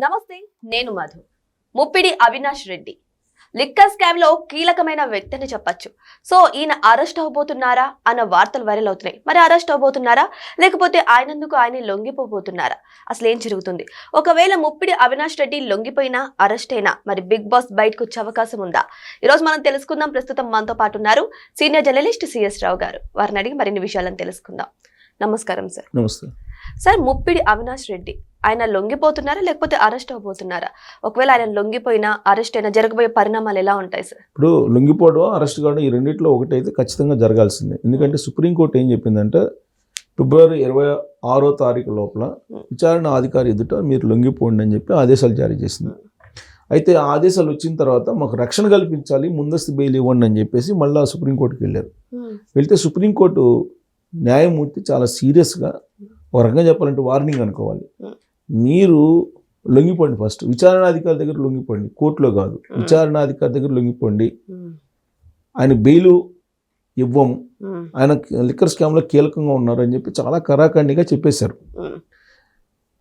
నమస్తే, నేను Madhu. Muppidi Avinash Reddy liquor scam లో కీలకమైన వ్యక్తిని చెప్పొచ్చు. సో ఈయన అరెస్ట్ అవబోతున్నారా అన్న వార్తలు వైరల్ అవుతున్నాయి. మరి అరెస్ట్ అవబోతున్నారా, లేకపోతే ఆయనందుకు ఆయన లొంగిపోబోతున్నారా? అసలు ఏం జరుగుతుంది? ఒకవేళ ముప్పిడి అవినాష్ రెడ్డి లొంగిపోయినా, అరెస్ట్ అయినా మరి బిగ్ బాస్ బయటకు వచ్చే అవకాశం ఉందా? ఈ రోజు మనం తెలుసుకుందాం. ప్రస్తుతం మనతో పాటు ఉన్నారు సీనియర్ జర్నలిస్ట్ సిఎస్ రావు గారు. వారిని అడిగి మరిన్ని విషయాలను తెలుసుకుందాం. నమస్కారం సార్. నమస్తే సార్, ముప్పిడి అవినాష్ రెడ్డి ఆయన లొంగిపోతున్నారా, లేకపోతే అరెస్ట్ అవబోతున్నారా? ఒకవేళ ఆయన లొంగిపోయినా, అరెస్ట్ అయినా జరగబోయే పరిణామాలు ఎలా ఉంటాయి సార్? ఇప్పుడు లొంగిపోవడం, అరెస్ట్ కావడం ఈ రెండిట్లో ఒకటైతే ఖచ్చితంగా జరగాల్సిందే. ఎందుకంటే సుప్రీంకోర్టు ఏం చెప్పిందంటే ఫిబ్రవరి 26వ తారీఖు లోపల విచారణ అధికారి ఎదుట మీరు లొంగిపోండి అని చెప్పి ఆదేశాలు జారీ చేసింది. అయితే ఆ ఆదేశాలు వచ్చిన తర్వాత మాకు రక్షణ కల్పించాలి, ముందస్తు బెయిల్ ఇవ్వండి అని చెప్పేసి మళ్ళీ సుప్రీంకోర్టుకి వెళ్ళారు. వెళ్తే సుప్రీంకోర్టు న్యాయమూర్తి చాలా సీరియస్గా, ఒక రకంగా చెప్పాలంటే వార్నింగ్ అనుకోవాలి, మీరు లొంగిపోండి, ఫస్ట్ విచారణాధికారి దగ్గర లొంగిపోండి, కోర్టులో కాదు, విచారణాధికారి దగ్గర లొంగిపోండి, ఆయన బెయిలు ఇవ్వము, ఆయన లిక్కర్ స్కామ్లో కీలకంగా ఉన్నారు అని చెప్పి చాలా కరాఖండిగా చెప్పేశారు.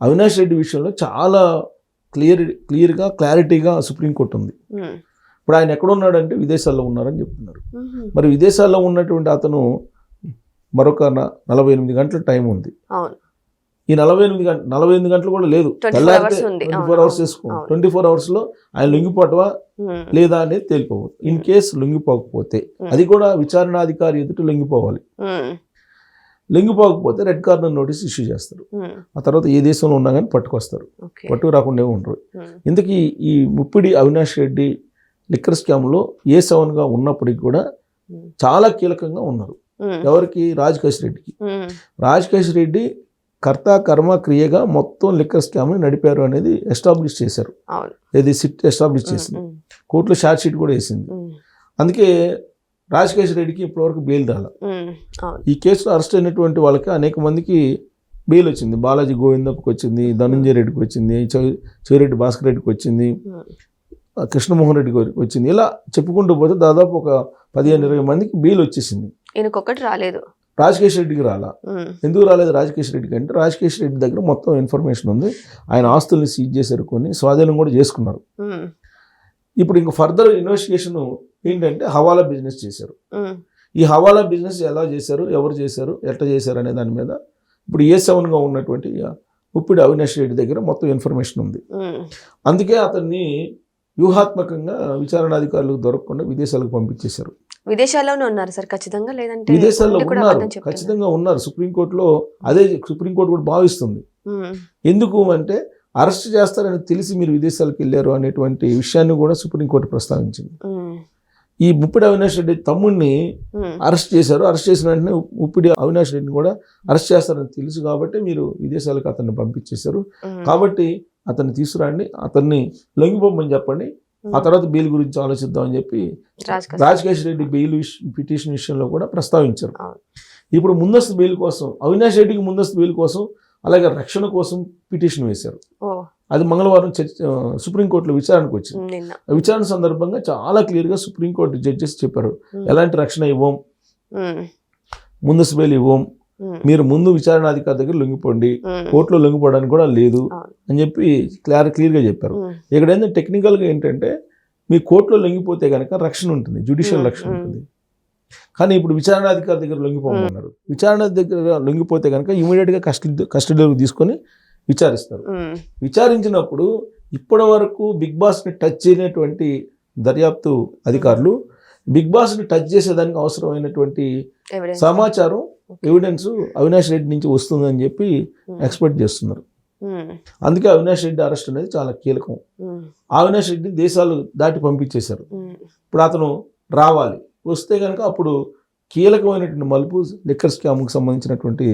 అవినాష్ రెడ్డి విషయంలో చాలా క్లియర్గా క్లారిటీగా సుప్రీంకోర్టు ఉంది. ఇప్పుడు ఆయన ఎక్కడున్నాడంటే విదేశాల్లో ఉన్నారని చెప్తున్నారు. మరి విదేశాల్లో ఉన్నటువంటి అతను మరొక 48 గంటల టైం ఉంది. ఈ 48 గంటలు కూడా లేదు, 24 అవర్స్ చేసుకో. 24 అవర్స్లో ఆయన లొంగిపోవటమా లేదా అనేది తేలిపోవాలి. ఇన్ కేసు లొంగిపోకపోతే, అది కూడా విచారణాధికారి ఎదుట లొంగిపోవాలి. లొంగిపోకపోతే రెడ్ కార్నర్ నోటీస్ ఇష్యూ చేస్తారు. ఆ తర్వాత ఏ దేశంలో ఉన్నా కానీ పట్టుకొస్తారు, పట్టుకు రాకుండా ఉండరు. ఇందుకీ ఈ ముప్పిడి అవినాష్ రెడ్డి లిక్కర్ స్కామ్లో A7గా ఉన్నప్పటికి కూడా చాలా కీలకంగా ఉన్నారు. ఎవరికి? రాజకేష్ రెడ్డికి. రాజకేష్ రెడ్డి కర్త కర్మ క్రియగా మొత్తం లిక్కర్ స్కామ్ని నడిపారు అనేది ఎస్టాబ్లిష్ చేశారు. ఇది సిట్ ఎస్టాబ్లిష్ చేసింది, కోర్టులో షార్ట్ షీట్ కూడా వేసింది. అందుకే రాజకేష్ రెడ్డికి ఇప్పటివరకు బెయిల్ రాల. ఈ కేసులో అరెస్ట్ అయినటువంటి వాళ్ళకి అనేక మందికి బెయిల్ వచ్చింది. బాలాజీ గోవిందప్పకి వచ్చింది, ధనంజయ రెడ్డికి వచ్చింది, చెవిరెడ్డి భాస్కర్ రెడ్డికి వచ్చింది, కృష్ణమోహన్ రెడ్డికి వచ్చింది. ఇలా చెప్పుకుంటూ పోతే దాదాపు ఒక 15-20 మందికి బెయిల్ వచ్చేసింది. ఈయనకొకటి రాలేదు, రాజకేష్ రెడ్డికి రాలా. ఎందుకు రాలేదు రాజకేష్ రెడ్డికి అంటే, రాజకేష్ రెడ్డి దగ్గర మొత్తం ఇన్ఫర్మేషన్ ఉంది, ఆయన ఆస్తుల్ని సీజ్ చేశారు, కొన్ని స్వాధీనం కూడా చేసుకున్నారు. ఇప్పుడు ఇంక ఫర్దర్ ఇన్వెస్టిగేషన్ ఏంటంటే హవాలా బిజినెస్ చేశారు. ఈ హవాలా బిజినెస్ ఎలా చేశారు, ఎవరు చేశారు, ఎట్లా చేశారు అనే దాని మీద ఇప్పుడు A7గా ఉన్నటువంటి ముప్పిడి అవినాష్ రెడ్డి దగ్గర మొత్తం ఇన్ఫర్మేషన్ ఉంది. అందుకే అతన్ని వ్యూహాత్మకంగా విచారణాధికారులకు దొరకకుండా విదేశాలకు పంపించేశారు. విదేశాల్లోనే ఉన్నారు సార్ ఖచ్చితంగా, లేదంటే విదేశాల్లో ఉన్నారు, ఖచ్చితంగా ఉన్నారు. సుప్రీంకోర్టులో అదే సుప్రీంకోర్టు కూడా భావిస్తుంది. ఎందుకు అంటే అరెస్ట్ చేస్తారని తెలిసి మీరు విదేశాలకు వెళ్ళారు అనేటువంటి విషయాన్ని కూడా సుప్రీంకోర్టు ప్రస్తావించింది. ఈ ముప్పిడి అవినాష్ రెడ్డి తమ్ముడిని అరెస్ట్ చేశారు. అరెస్ట్ చేసిన వెంటనే ముప్పిడి అవినాష్ రెడ్డిని కూడా అరెస్ట్ చేస్తారని తెలుసు కాబట్టి మీరు విదేశాలకు అతన్ని పంపించేశారు. కాబట్టి అతన్ని తీసుకురండి, అతన్ని లొంగిపోమని చెప్పండి, ఆ తర్వాత బెయిల్ గురించి ఆలోచిద్దామని చెప్పి రాజకేష్ రెడ్డి బెయిల్ పిటిషన్ విషయంలో కూడా ప్రస్తావించారు. ఇప్పుడు ముందస్తు బెయిల్ కోసం, అవినాష్ రెడ్డికి ముందస్తు బెయిల్ కోసం, అలాగే రక్షణ కోసం పిటిషన్ వేశారు. అది మంగళవారం సుప్రీంకోర్టులో విచారణకు వచ్చింది. విచారణ సందర్భంగా చాలా క్లియర్గా సుప్రీంకోర్టు జడ్జెస్ చెప్పారు, ఎలాంటి రక్షణ ఇవ్వం, ముందస్తు బెయిల్ ఇవ్వం, మీరు ముందు విచారణాధికారి దగ్గర లొంగిపోండి, కోర్టులో లొంగిపోవడానికి కూడా లేదు అని చెప్పి క్లియర్గా చెప్పారు. ఇక్కడ ఏంటంటే టెక్నికల్గా ఏంటంటే మీ కోర్టులో లొంగిపోతే కనుక రక్షణ ఉంటుంది, జ్యుడిషియల్ రక్షణ ఉంటుంది. కానీ ఇప్పుడు విచారణాధికారి దగ్గర లొంగిపోమన్నారు. విచారణ దగ్గర లొంగిపోతే కనుక ఇమీడియట్గా కస్టడీలోకి తీసుకొని విచారిస్తారు. విచారించినప్పుడు ఇప్పటి వరకు బిగ్ బాస్ని టచ్ చేయనటువంటి దర్యాప్తు అధికారులు బిగ్ బాస్ని టచ్ చేసేదానికి అవసరమైనటువంటి సమాచారం, ఎవిడెన్స్ అవినాష్ రెడ్డి నుంచి వస్తుందని చెప్పి ఎక్స్పెక్ట్ చేస్తున్నారు. అందుకే అవినాష్ రెడ్డి అరెస్ట్ అనేది చాలా కీలకం. అవినాష్ రెడ్డి దేశాలు దాటి పంపించేశారు. ఇప్పుడు అతను రావాలి, వస్తే కనుక అప్పుడు కీలకమైనటువంటి మలుపు లిక్కర్ స్కామ్కి సంబంధించినటువంటి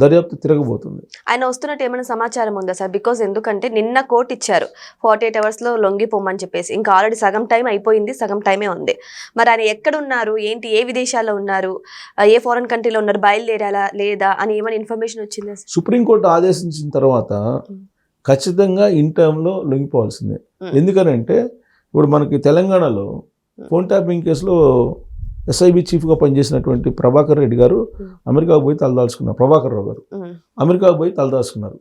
దర్యాప్తు తిరగబోతుంది. ఆయన వస్తున్నట్టు ఏమైనా సమాచారం ఉందా సార్? బికాజ్ ఎందుకంటే నిన్న కోర్టు ఇచ్చారు 48 అవర్స్లో లొంగిపోమని చెప్పేసి, ఇంకా ఆల్రెడీ సగం టైం అయిపోయింది, సగం టైమే ఉంది. మరి ఆయన ఎక్కడ ఉన్నారు, ఏంటి, ఏ విదేశాల్లో ఉన్నారు, ఏ ఫారెన్ కంట్రీలో ఉన్నారు, బయలుదేరాలా లేదా అని ఏమైనా ఇన్ఫర్మేషన్ వచ్చిందా? సుప్రీంకోర్టు ఆదేశించిన తర్వాత ఖచ్చితంగా ఇన్ టైంలో లొంగిపోవాల్సిందే. ఎందుకనంటే ఇప్పుడు మనకి తెలంగాణలో ఫోన్ ట్యాపింగ్ కేసులో ఎస్ఐబి చీఫ్గా పనిచేసినటువంటి ప్రభాకర్ రెడ్డి గారు అమెరికాకు పోయి తలదాల్చుకున్నారు. ప్రభాకర్ రావు గారు అమెరికాకు పోయి తలదాల్చుకున్నారు.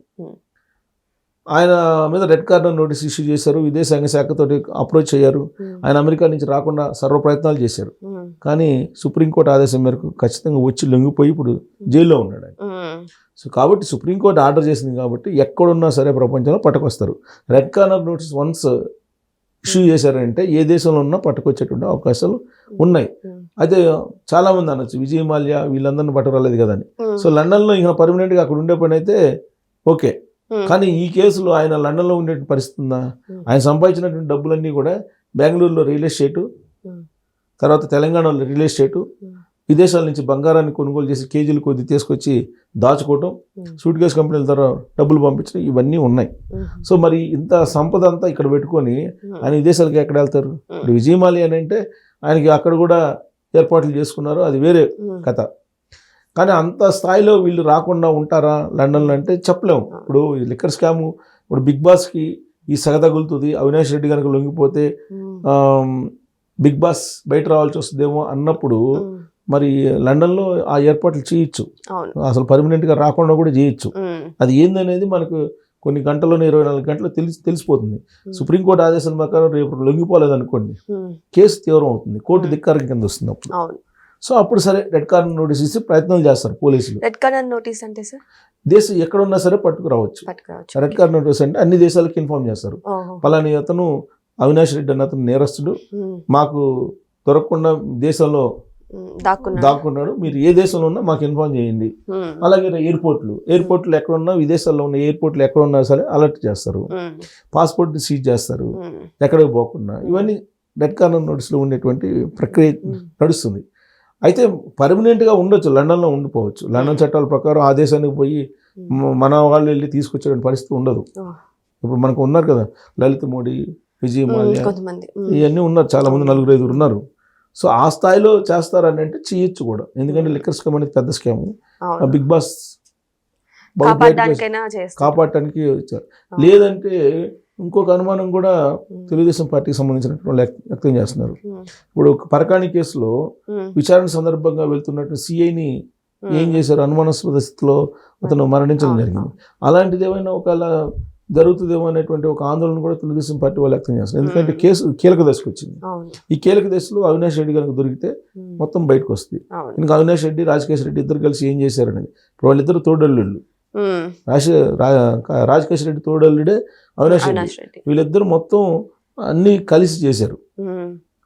ఆయన మీద రెడ్ కార్నర్ నోటీస్ ఇష్యూ చేశారు, విదేశాంగ శాఖతో అప్రోచ్ అయ్యారు, ఆయన అమెరికా నుంచి రాకుండా సర్వ ప్రయత్నాలు చేశారు. కానీ సుప్రీంకోర్టు ఆదేశం మేరకు ఖచ్చితంగా వచ్చి లొంగిపోయి ఇప్పుడు జైల్లో ఉన్నాడు ఆయన. సో కాబట్టి సుప్రీంకోర్టు ఆర్డర్ చేసింది కాబట్టి ఎక్కడున్నా సరే ప్రపంచంలో పట్టుకొస్తారు. Red corner notice once issue చేశారంటే ఏ దేశంలో ఉన్నా పట్టుకొచ్చేటువంటి అవకాశాలు ఉన్నాయి. అయితే చాలా మంది అనొచ్చు విజయ్ మాల్యా వీళ్ళందరినీ పట్టుకురాలేదు కదని. సో లండన్లో ఇంకా పర్మనెంట్గా అక్కడ ఉండే పని అయితే ఓకే, కానీ ఈ కేసులో ఆయన లండన్లో ఉండే పరిస్థితి ఉందా? ఆయన సంపాదించినటువంటి డబ్బులన్నీ కూడా బెంగళూరులో రియల్ ఎస్టేటు, తర్వాత తెలంగాణలో రియల్ ఎస్టేటు, విదేశాల నుంచి బంగారాన్ని కొనుగోలు చేసి కేజీలు కొద్ది తీసుకొచ్చి దాచుకోవటం, సూట్ కేసు కంపెనీల ద్వారా డబ్బులు పంపించడం, ఇవన్నీ ఉన్నాయి. సో మరి ఇంత సంపద అంతా ఇక్కడ పెట్టుకొని ఆయన విదేశాలకి ఎక్కడ వెళ్తారు? ఇప్పుడు విజయ్ మాల్యా అని అంటే ఆయనకి అక్కడ కూడా ఏర్పాట్లు చేసుకున్నారు, అది వేరే కథ. కానీ అంత స్థాయిలో వీళ్ళు రాకుండా ఉంటారా లండన్లో అంటే చెప్పలేము. ఇప్పుడు లిక్కర్ స్కాము ఇప్పుడు బిగ్ బాస్కి ఈ సగ తగులుతుంది, అవినాష్ రెడ్డి కనుక లొంగిపోతే బిగ్ బాస్ బయట రావాల్సి వస్తుందేమో అన్నప్పుడు మరి లండన్లో ఆ ఏర్పాట్లు చేయొచ్చు, అసలు పర్మనెంట్గా రాకుండా కూడా చేయొచ్చు. అది ఏందనేది మనకు కొన్ని గంటల్లోనే 24 గంటలు తెలిసిపోతుంది. సుప్రీంకోర్టు ఆదేశం ప్రకారం రేపు లొంగిపోలేదు అనుకోండి, కేసు తీవ్రం అవుతుంది, కోర్టు ధిక్కారం కింద వస్తుంది అప్పుడు. సో అప్పుడు సరే రెడ్ కార్నర్ నోటీస్ ఇచ్చి ప్రయత్నాలు చేస్తారు పోలీసులు. రెడ్ కార్నర్ నోటీస్ అంటే సార్ దేశం ఎక్కడున్నా సరే పట్టుకురావచ్చు. రెడ్ కార్నర్ నోటీస్ అంటే అన్ని దేశాలకు ఇన్ఫార్మ్ చేస్తారు, పలాని అతను అవినాష్ రెడ్డి అన్న అతను నేరస్తుడు, మాకు దొరకకుండా దేశంలో దాక్కున్నాడు, మీరు ఏ దేశంలో ఉన్నా మాకు ఇన్ఫార్మ్ చేయండి. అలాగే ఎయిర్పోర్ట్లు ఎక్కడున్నా, విదేశాల్లో ఉన్న ఎయిర్పోర్ట్లు ఎక్కడున్నా సరే అలర్ట్ చేస్తారు, పాస్పోర్ట్ సీజ్ చేస్తారు ఎక్కడికి పోకుండా. ఇవన్నీ రెడ్ కార్నర్ నోటీస్లో ఉండేటువంటి ప్రక్రియ నడుస్తుంది. అయితే పర్మనెంట్గా ఉండొచ్చు, లండన్లో ఉండిపోవచ్చు. లండన్ చట్టాల ప్రకారం ఆ దేశానికి పోయి మన వాళ్ళు వెళ్ళి తీసుకొచ్చే పరిస్థితి ఉండదు. ఇప్పుడు మనకు ఉన్నారు కదా లలిత్ మోడీ, విజయ్ మాల్యా, ఇవన్నీ ఉన్నారు, చాలా మంది 4-5 ఉన్నారు. సో ఆ స్థాయిలో చేస్తారని అంటే చేయొచ్చు కూడా, ఎందుకంటే లిక్కర్ స్కామ్ అనేది పెద్ద స్కామ్. బిగ్ బాస్ కాపాడటానికి వచ్చారు. లేదంటే ఇంకొక అనుమానం కూడా తెలుగుదేశం పార్టీకి సంబంధించినటువంటి వ్యక్తం చేస్తున్నారు. ఇప్పుడు పరకాణి కేసులో విచారణ సందర్భంగా వెళ్తున్నట్టు సిఐని ఏం చేశారు, అనుమానాస్పద స్థితిలో అతను మరణించడం జరిగింది. అలాంటిది ఏమైనా ఒకవేళ జరుగుతుందేమో అనేటువంటి ఒక ఆందోళన కూడా తెలుగుదేశం పార్టీ వాళ్ళు వ్యక్తం చేస్తారు. ఎందుకంటే కేసు కీలక దశకు వచ్చింది. ఈ కీలక దశలో అవినాష్ రెడ్డి కనుక దొరికితే మొత్తం బయటకు వస్తుంది. ఇంకా అవినాష్ రెడ్డి, రాజకేష్ రెడ్డి ఇద్దరు కలిసి ఏం చేశారనేది. ఇప్పుడు వాళ్ళిద్దరు తోడల్లుళ్ళు, రాజకేష్ రెడ్డి తోడల్లుడే అవినాష్ రెడ్డి, వీళ్ళిద్దరు మొత్తం అన్ని కలిసి చేశారు.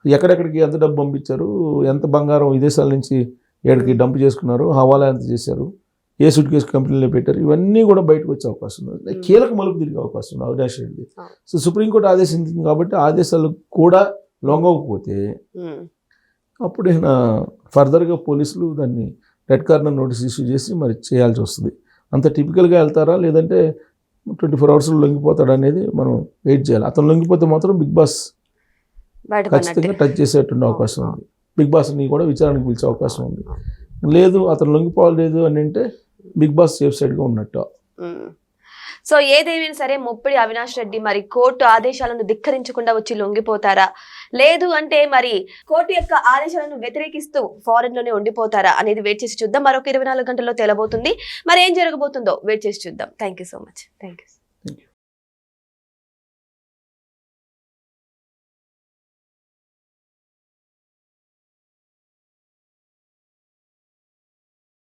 ఎక్కడెక్కడికి ఎంత డబ్బు పంపించారు, ఎంత బంగారం విదేశాల నుంచి ఎక్కడికి డంప్ చేసుకున్నారు, హవాలా ఎంత చేశారు, ఏ సూట్ కేసు కంపెనీలో పెట్టారు, ఇవన్నీ కూడా బయటకు వచ్చే అవకాశం ఉంది. కీలక మలుపు తిరిగే అవకాశం ఉంది అవినాష్ రెడ్డి. సో సుప్రీంకోర్టు ఆదేశించింది కాబట్టి ఆదేశాలు కూడా లొంగకపోతే అప్పుడు ఫర్దర్గా పోలీసులు దాన్ని రెడ్ కార్నర్ నోటీస్ ఇష్యూ చేసి మరి చేయాల్సి వస్తుంది. అంత టిపికల్గా వెళ్తారా లేదంటే 24 అవర్స్లో లొంగిపోతాడు అనేది మనం వెయిట్ చేయాలి. అతను లొంగిపోతే మాత్రం బిగ్ బాస్ ఖచ్చితంగా టచ్ చేసేటువంటి అవకాశం ఉంది. బిగ్ బాస్ని కూడా విచారణకు పిలిచే అవకాశం ఉంది. లేదు అతను లొంగిపోలేదు అని అంటే బిగ్ బాస్ సేఫ్ సైడ్గా ఉన్నట్టు. సో ఏదేమైనా సరే ముప్పిడి అవినాష్ రెడ్డి మరి కోర్టు ఆదేశాలను ధిక్కరించకుండా వచ్చి లొంగిపోతారా, లేదు అంటే మరి కోర్టు యొక్క ఆదేశాలను వ్యతిరేకిస్తూ ఫారెన్ లోనే ఉండిపోతారా అనేది వెయిట్ చేసి చూద్దాం. మరొక 24 గంటల్లో తేలబోతుంది. మరి ఏం జరగబోతుందో వెయిట్ చేసి చూద్దాం. Thank you so much. Thank you.